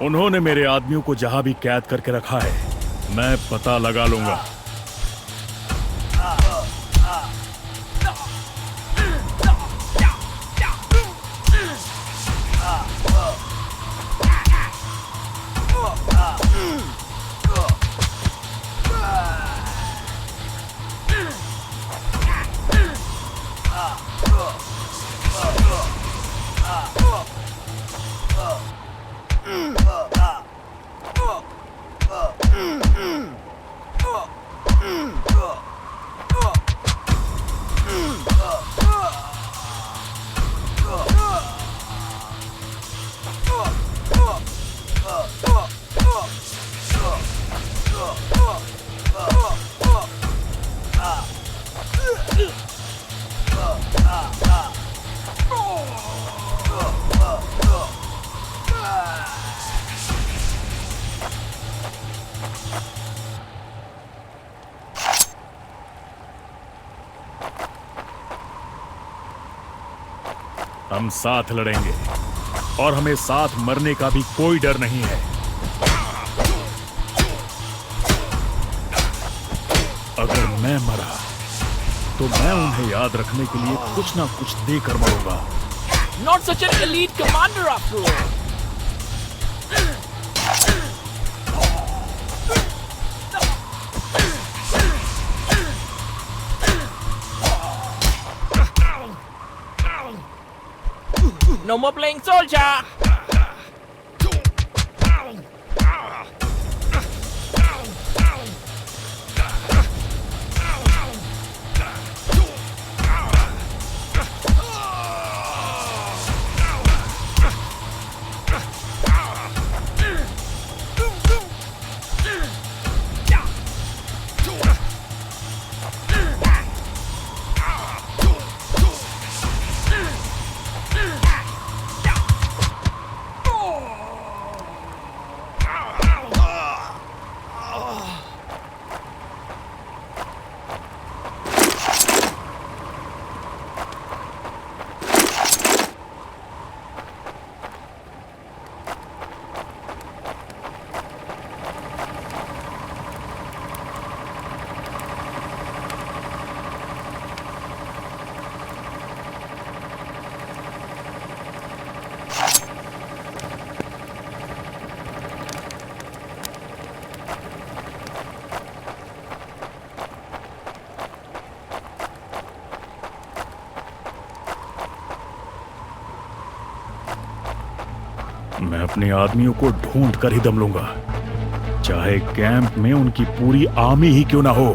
उन्होंने मेरे आदमियों को जहां भी कैद करके रखा है, मैं पता लगा लूंगा। हम साथ लड़ेंगे और हमें साथ मरने का भी कोई डर नहीं है। अगर मैं मरा तो मैं उन्हें याद रखने के लिए कुछ ना कुछ देकर मरूंगा। Not such an elite commander after all. No more playing soldier! मैं अपने आदमियों को ढूंढ कर ही दम लूंगा, चाहे कैंप में उनकी पूरी आर्मी ही क्यों ना हो।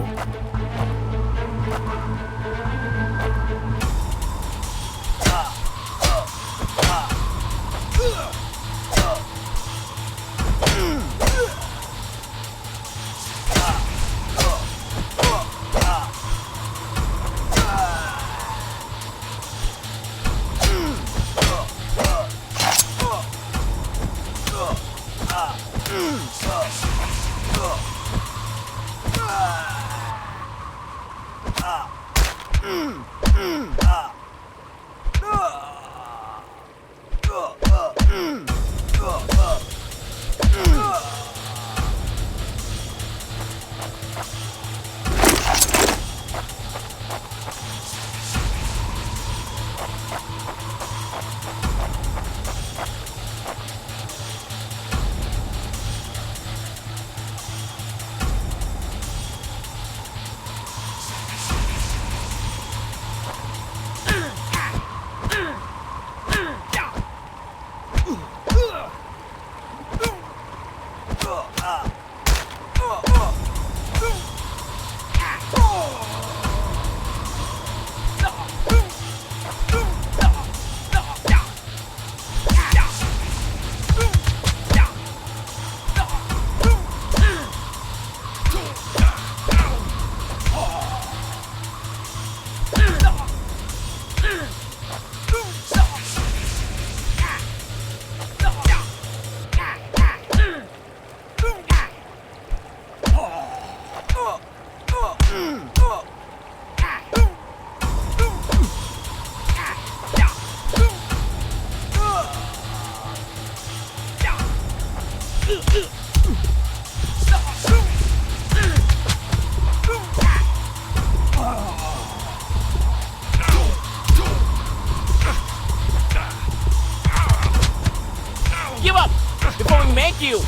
you.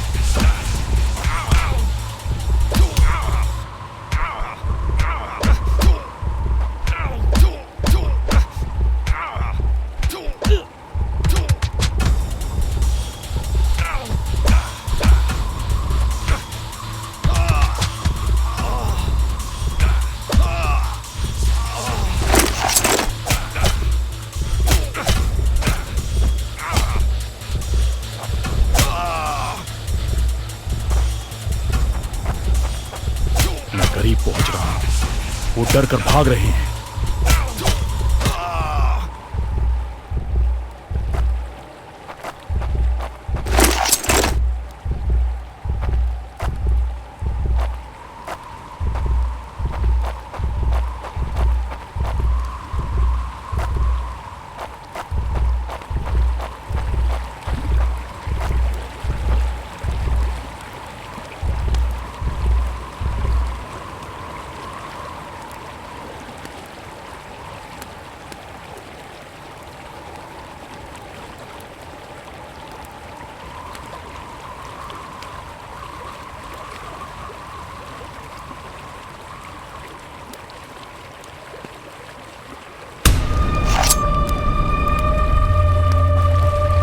मैं करीब पहुंच रहा हूं। वो डर कर भाग रहे हैं।